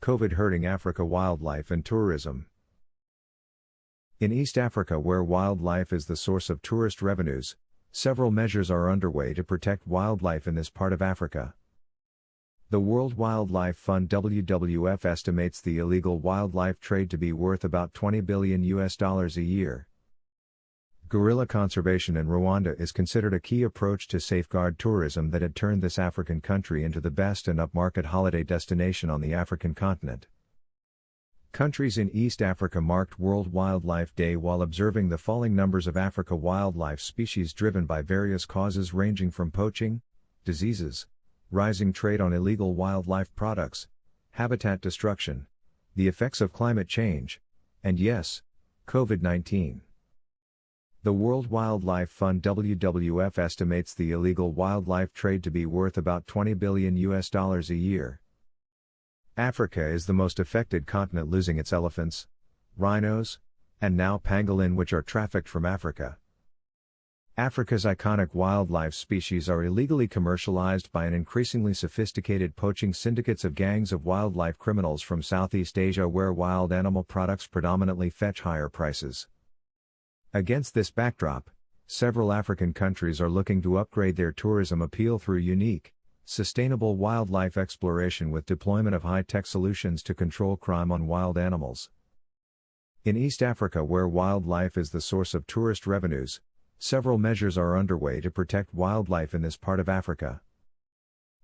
COVID hurting Africa wildlife and tourism. In East Africa, where wildlife is the source of tourist revenues, several measures are underway to protect wildlife in this part of Africa. The World Wildlife Fund (WWF) estimates the illegal wildlife trade to be worth about $20 billion a year. Gorilla conservation in Rwanda is considered a key approach to safeguard tourism that had turned this African country into the best and upmarket holiday destination on the African continent. Countries in East Africa marked World Wildlife Day while observing the falling numbers of Africa wildlife species driven by various causes ranging from poaching, diseases, rising trade on illegal wildlife products, habitat destruction, the effects of climate change, and yes, COVID-19. The World Wildlife Fund (WWF) estimates the illegal wildlife trade to be worth about $20 billion a year. Africa is the most affected continent, losing its elephants, rhinos, and now pangolin, which are trafficked from Africa. Africa's iconic wildlife species are illegally commercialized by an increasingly sophisticated poaching syndicates of gangs of wildlife criminals from Southeast Asia, where wild animal products predominantly fetch higher prices. Against this backdrop, several African countries are looking to upgrade their tourism appeal through unique, sustainable wildlife exploration with deployment of high-tech solutions to control crime on wild animals. In East Africa, where wildlife is the source of tourist revenues, several measures are underway to protect wildlife in this part of Africa.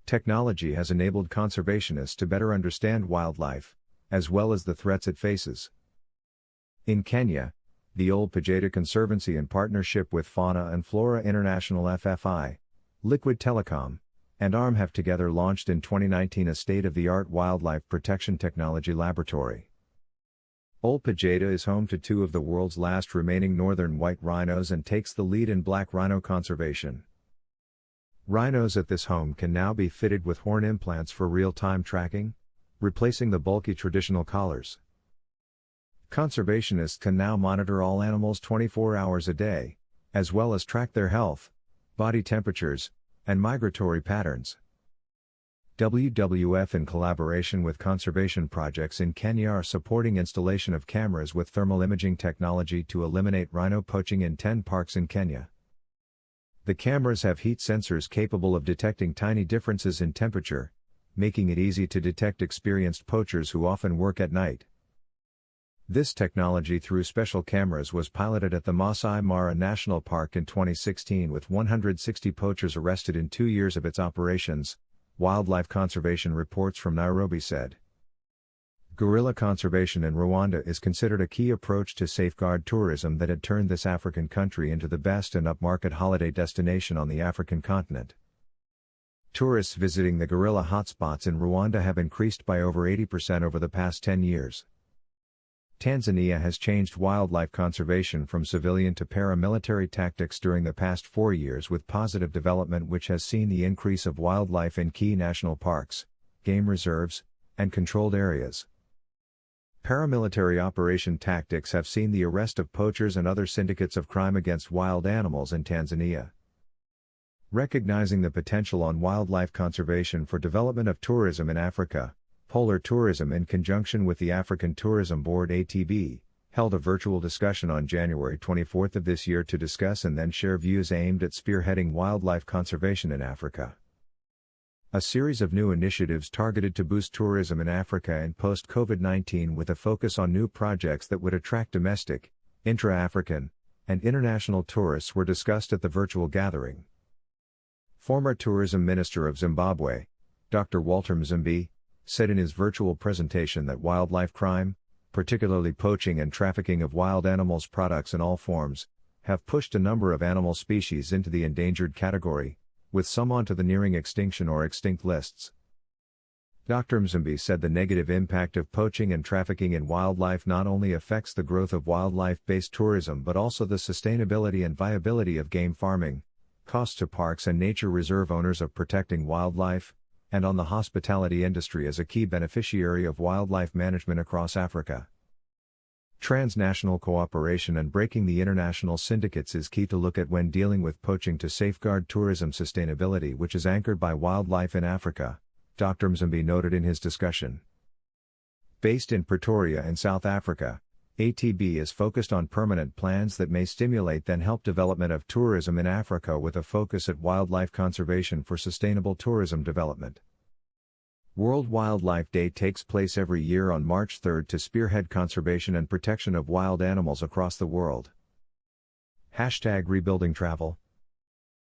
Technology has enabled conservationists to better understand wildlife, as well as the threats it faces. In Kenya, the Old Pajeda Conservancy, in partnership with Fauna and Flora International (FFI), Liquid Telecom, and ARM, have together launched in 2019 a state-of-the-art wildlife protection technology laboratory. Old Pajeda is home to two of the world's last remaining northern white rhinos and takes the lead in black rhino conservation. Rhinos at this home can now be fitted with horn implants for real-time tracking, replacing the bulky traditional collars. Conservationists can now monitor all animals 24 hours a day, as well as track their health, body temperatures, and migratory patterns. WWF, in collaboration with conservation projects in Kenya, are supporting installation of cameras with thermal imaging technology to eliminate rhino poaching in 10 parks in Kenya. The cameras have heat sensors capable of detecting tiny differences in temperature, making it easy to detect experienced poachers who often work at night. This technology through special cameras was piloted at the Masai Mara National Park in 2016, with 160 poachers arrested in 2 years of its operations, Wildlife Conservation Reports from Nairobi said. Gorilla conservation in Rwanda is considered a key approach to safeguard tourism that had turned this African country into the best and upmarket holiday destination on the African continent. Tourists visiting the gorilla hotspots in Rwanda have increased by over 80% over the past 10 years. Tanzania has changed wildlife conservation from civilian to paramilitary tactics during the past 4 years, with positive development which has seen the increase of wildlife in key national parks, game reserves, and controlled areas. Paramilitary operation tactics have seen the arrest of poachers and other syndicates of crime against wild animals in Tanzania. Recognizing the potential on wildlife conservation for development of tourism in Africa, Polar Tourism, in conjunction with the African Tourism Board (ATB), held a virtual discussion on January 24 of this year to discuss and then share views aimed at spearheading wildlife conservation in Africa. A series of new initiatives targeted to boost tourism in Africa in post-COVID-19, with a focus on new projects that would attract domestic, intra-African, and international tourists, were discussed at the virtual gathering. Former Tourism Minister of Zimbabwe, Dr. Walter Mzimbi, said in his virtual presentation that wildlife crime, particularly poaching and trafficking of wild animals products in all forms, have pushed a number of animal species into the endangered category, with some onto the nearing extinction or extinct lists. Dr. Mzimbi said the negative impact of poaching and trafficking in wildlife not only affects the growth of wildlife-based tourism but also the sustainability and viability of game farming, costs to parks and nature reserve owners of protecting wildlife, and on the hospitality industry as a key beneficiary of wildlife management across Africa. Transnational cooperation and breaking the international syndicates is key to look at when dealing with poaching to safeguard tourism sustainability, which is anchored by wildlife in Africa, Dr. Mzimbi noted in his discussion. Based in Pretoria in South Africa, ATB is focused on permanent plans that may stimulate then help development of tourism in Africa with a focus at wildlife conservation for sustainable tourism development. World Wildlife Day takes place every year on March 3 to spearhead conservation and protection of wild animals across the world. #Rebuilding Travel.